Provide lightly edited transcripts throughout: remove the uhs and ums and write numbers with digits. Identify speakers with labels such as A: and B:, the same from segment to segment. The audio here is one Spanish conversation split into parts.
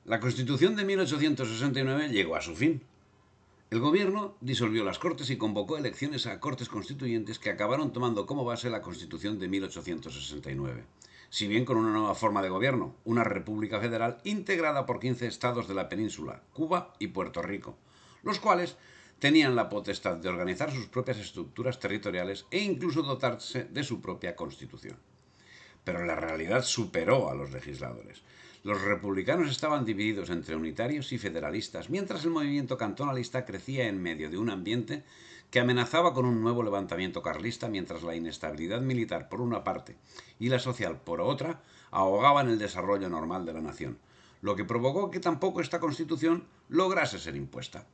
A: La Constitución de 1869 llegó a su fin. El gobierno disolvió las Cortes y convocó elecciones a Cortes Constituyentes que acabaron tomando como base la Constitución de 1869. Si bien con una nueva forma de gobierno, una república federal integrada por 15 estados de la península, Cuba y Puerto Rico, los cuales tenían la potestad de organizar sus propias estructuras territoriales e incluso dotarse de su propia constitución. Pero la realidad superó a los legisladores. Los republicanos estaban divididos entre unitarios y federalistas, mientras el movimiento cantonalista crecía en medio de un ambiente que amenazaba con un nuevo levantamiento carlista, mientras la inestabilidad militar por una parte y la social por otra ahogaban el desarrollo normal de la nación, lo que provocó que tampoco esta constitución lograse ser impuesta.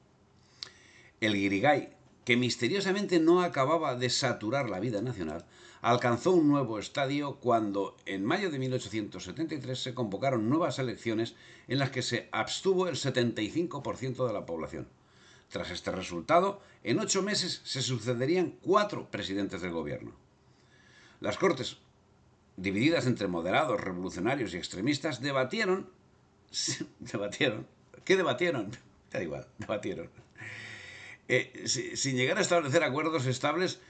A: El guirigay, que misteriosamente no acababa de saturar la vida nacional, alcanzó un nuevo estadio cuando, en mayo de 1873, se convocaron nuevas elecciones en las que se abstuvo el 75% de la población. Tras este resultado, en 8 meses se sucederían 4 presidentes del gobierno. Las Cortes, divididas entre moderados, revolucionarios y extremistas, debatieron. ¿Qué debatieron? Da igual, debatieron. Sin llegar a establecer acuerdos estables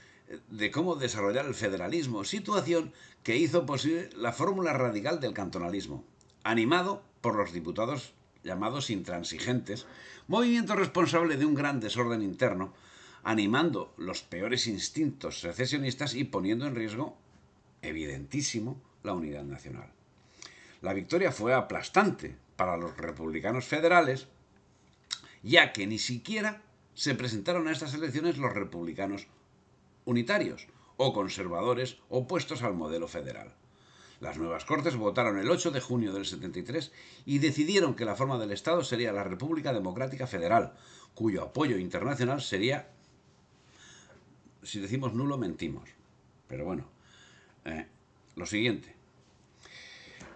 A: de cómo desarrollar el federalismo, situación que hizo posible la fórmula radical del cantonalismo, animado por los diputados llamados intransigentes, movimiento responsable de un gran desorden interno, animando los peores instintos secesionistas y poniendo en riesgo, evidentísimo, la unidad nacional. La victoria fue aplastante para los republicanos federales, ya que ni siquiera se presentaron a estas elecciones los republicanos unitarios o conservadores opuestos al modelo federal. Las nuevas Cortes votaron el 8 de junio del 73 y decidieron que la forma del Estado sería la República Democrática Federal, cuyo apoyo internacional sería, si decimos nulo, mentimos. Pero bueno, lo siguiente.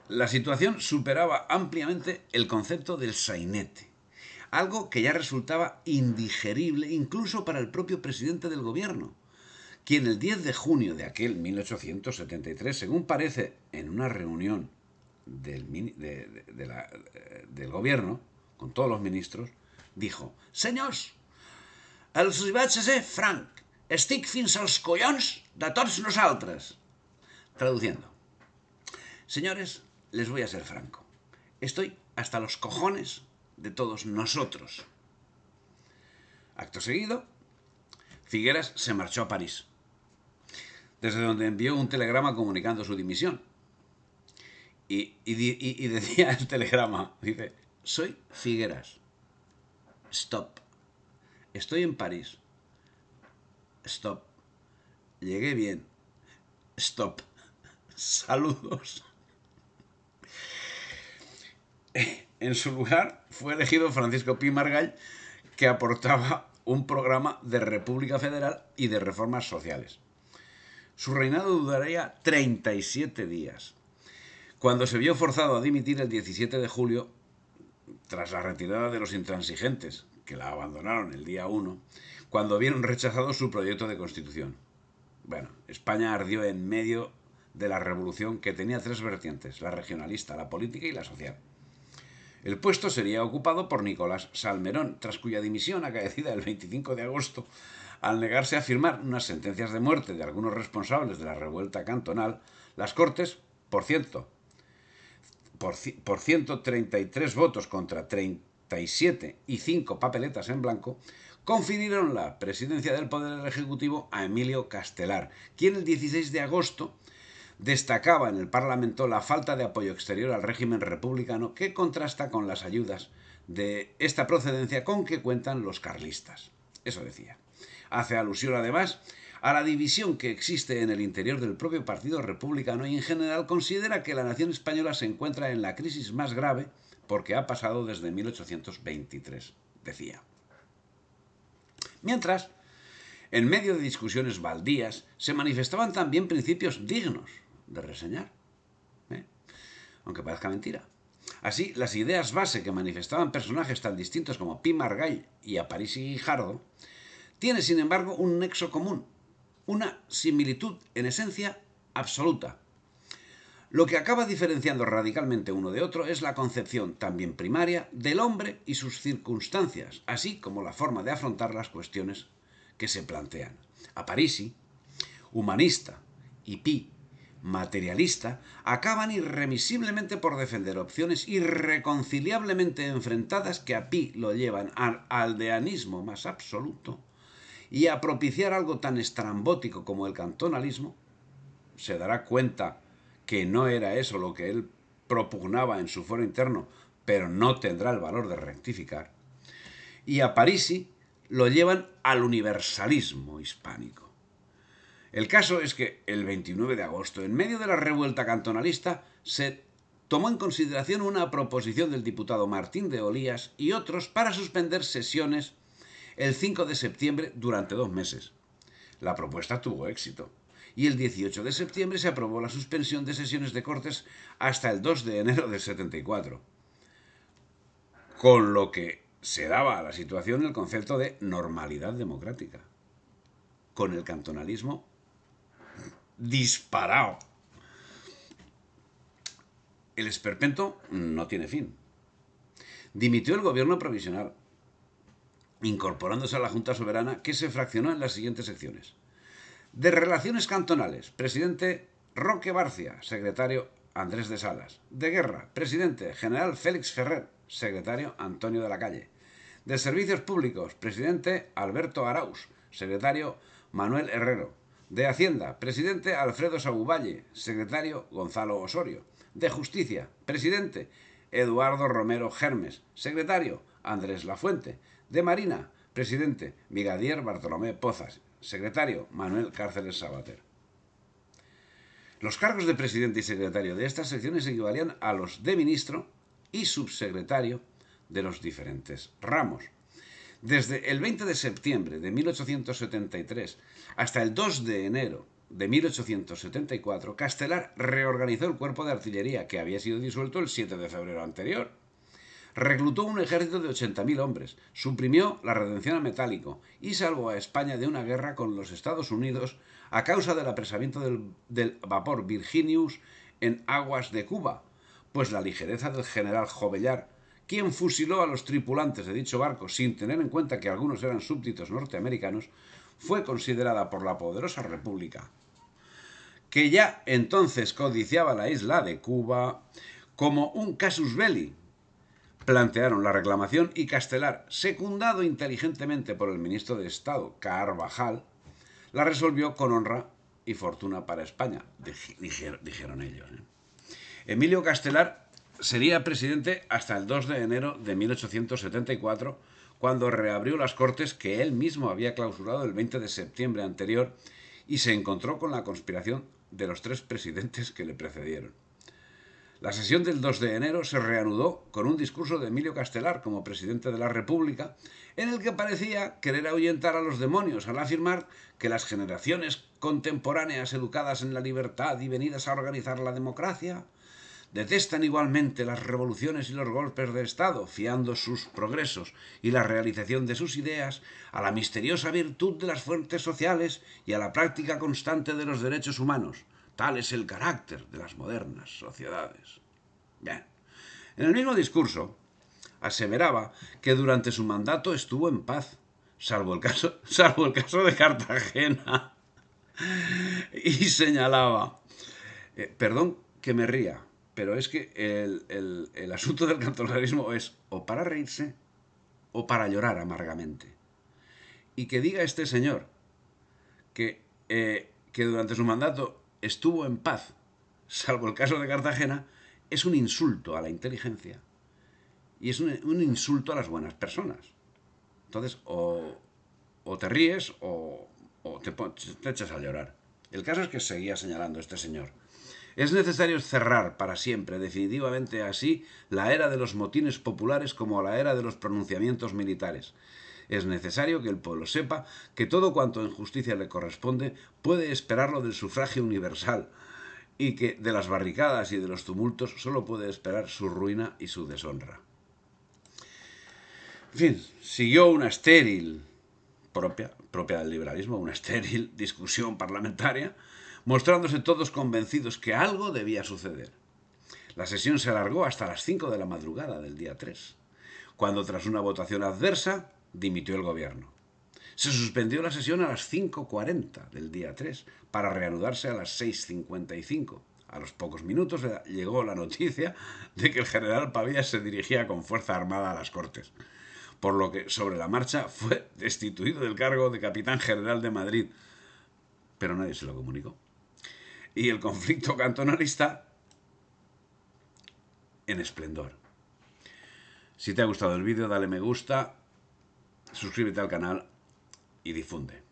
A: La situación superaba ampliamente el concepto del sainete, algo que ya resultaba indigerible incluso para el propio presidente del gobierno, quien el 10 de junio de aquel 1873, según parece en una reunión del gobierno, con todos los ministros, dijo: «Senyors, els vaig a ser franc, estic fins als collons de tots nosaltres». Traduciendo: «Señores, les voy a ser franco, estoy hasta los cojones de todos nosotros». Acto seguido, Figueras se marchó a París, desde donde envió un telegrama comunicando su dimisión. Y decía el telegrama, dice: «Soy Figueras. Stop. Estoy en París. Stop. Llegué bien. Stop. Saludos». En su lugar fue elegido Francisco Pi Margall, que aportaba un programa de República Federal y de reformas sociales. Su reinado duraría 37 días. Cuando se vio forzado a dimitir el 17 de julio, tras la retirada de los intransigentes, que la abandonaron el día 1, cuando vieron rechazado su proyecto de constitución. Bueno, España ardió en medio de la revolución, que tenía 3 vertientes: la regionalista, la política y la social. El puesto sería ocupado por Nicolás Salmerón, tras cuya dimisión, acaecida el 25 de agosto, al negarse a firmar unas sentencias de muerte de algunos responsables de la revuelta cantonal, las Cortes, por 133 votos contra 37 y 5 papeletas en blanco, confirieron la presidencia del Poder Ejecutivo a Emilio Castelar, quien el 16 de agosto destacaba en el Parlamento la falta de apoyo exterior al régimen republicano, que contrasta con las ayudas de esta procedencia con que cuentan los carlistas. Eso decía. Hace alusión, además, a la división que existe en el interior del propio Partido Republicano y, en general, considera que la nación española se encuentra en la crisis más grave porque ha pasado desde 1823, decía. Mientras, en medio de discusiones baldías, se manifestaban también principios dignos de reseñar, aunque parezca mentira. Así, las ideas base que manifestaban personajes tan distintos como Pi Margall y Aparici Guijardo tienen, sin embargo, un nexo común, una similitud en esencia absoluta: Lo que acaba diferenciando radicalmente uno de otro es la concepción también primaria del hombre y sus circunstancias, así como la forma de afrontar las cuestiones que se plantean. Aparici, humanista, y Pi, materialista, acaban irremisiblemente por defender opciones irreconciliablemente enfrentadas que a Pi lo llevan al aldeanismo más absoluto y a propiciar algo tan estrambótico como el cantonalismo. Se dará cuenta que no era eso lo que él propugnaba en su foro interno, pero no tendrá el valor de rectificar. Y a Parisi lo llevan al universalismo hispánico. El caso es que el 29 de agosto, en medio de la revuelta cantonalista, se tomó en consideración una proposición del diputado Martín de Olías y otros para suspender sesiones el 5 de septiembre durante 2 meses. La propuesta tuvo éxito y el 18 de septiembre se aprobó la suspensión de sesiones de Cortes hasta el 2 de enero del 74, con lo que se daba a la situación el concepto de normalidad democrática, con el cantonalismo disparado. El esperpento no tiene fin. Dimitió el gobierno provisional, incorporándose a la Junta Soberana, que se fraccionó en las siguientes secciones. De Relaciones Cantonales, presidente Roque Barcia, secretario Andrés de Salas. De Guerra, presidente General Félix Ferrer, secretario Antonio de la Calle. De Servicios Públicos, presidente Alberto Arauz, secretario Manuel Herrero. De Hacienda, presidente Alfredo Sauvalle, secretario Gonzalo Osorio. De Justicia, presidente Eduardo Romero Germes, secretario Andrés Lafuente. De Marina, presidente Brigadier Bartolomé Pozas, secretario Manuel Cárceles Sabater. Los cargos de presidente y secretario de estas secciones equivalían a los de ministro y subsecretario de los diferentes ramos. Desde el 20 de septiembre de 1873 hasta el 2 de enero de 1874, Castelar reorganizó el cuerpo de artillería que había sido disuelto el 7 de febrero anterior. Reclutó un ejército de 80.000 hombres, suprimió la redención a metálico y salvó a España de una guerra con los Estados Unidos a causa del apresamiento del vapor Virginius en aguas de Cuba, pues la ligereza del general Jovellar, quien fusiló a los tripulantes de dicho barco sin tener en cuenta que algunos eran súbditos norteamericanos, fue considerada por la poderosa República, que ya entonces codiciaba la isla de Cuba, como un casus belli. Plantearon la reclamación y Castelar, secundado inteligentemente por el ministro de Estado, Carvajal, la resolvió con honra y fortuna para España, dijeron ellos. Emilio Castelar sería presidente hasta el 2 de enero de 1874, cuando reabrió las Cortes que él mismo había clausurado el 20 de septiembre anterior y se encontró con la conspiración de los 3 presidentes que le precedieron. La sesión del 2 de enero se reanudó con un discurso de Emilio Castelar como presidente de la República, en el que parecía querer ahuyentar a los demonios al afirmar que las generaciones contemporáneas educadas en la libertad y venidas a organizar la democracia detestan igualmente las revoluciones y los golpes de Estado, fiando sus progresos y la realización de sus ideas a la misteriosa virtud de las fuentes sociales y a la práctica constante de los derechos humanos. Tal es el carácter de las modernas sociedades. Bien. En el mismo discurso, aseveraba que durante su mandato estuvo en paz, salvo el caso de Cartagena. Y señalaba, perdón que me ría, pero es que el asunto del cantonalismo es o para reírse o para llorar amargamente. Y que diga este señor que durante su mandato estuvo en paz, salvo el caso de Cartagena, es un insulto a la inteligencia y es un insulto a las buenas personas. Entonces, o te ríes o te echas a llorar. El caso es que seguía señalando este señor. Es necesario cerrar para siempre, definitivamente así, la era de los motines populares como la era de los pronunciamientos militares. Es necesario que el pueblo sepa que todo cuanto en justicia le corresponde puede esperarlo del sufragio universal y que de las barricadas y de los tumultos solo puede esperar su ruina y su deshonra. En fin, siguió una estéril, propia del liberalismo, una estéril discusión parlamentaria, mostrándose todos convencidos que algo debía suceder. La sesión se alargó hasta las 5 de la madrugada del día 3, cuando tras una votación adversa dimitió el gobierno. Se suspendió la sesión a las 5:40 del día 3 para reanudarse a las 6:55. A los pocos minutos llegó la noticia de que el general Pavía se dirigía con fuerza armada a las Cortes, por lo que sobre la marcha fue destituido del cargo de capitán general de Madrid, pero nadie se lo comunicó. Y el conflicto cantonalista en esplendor. Si te ha gustado el vídeo, dale me gusta, suscríbete al canal y difunde.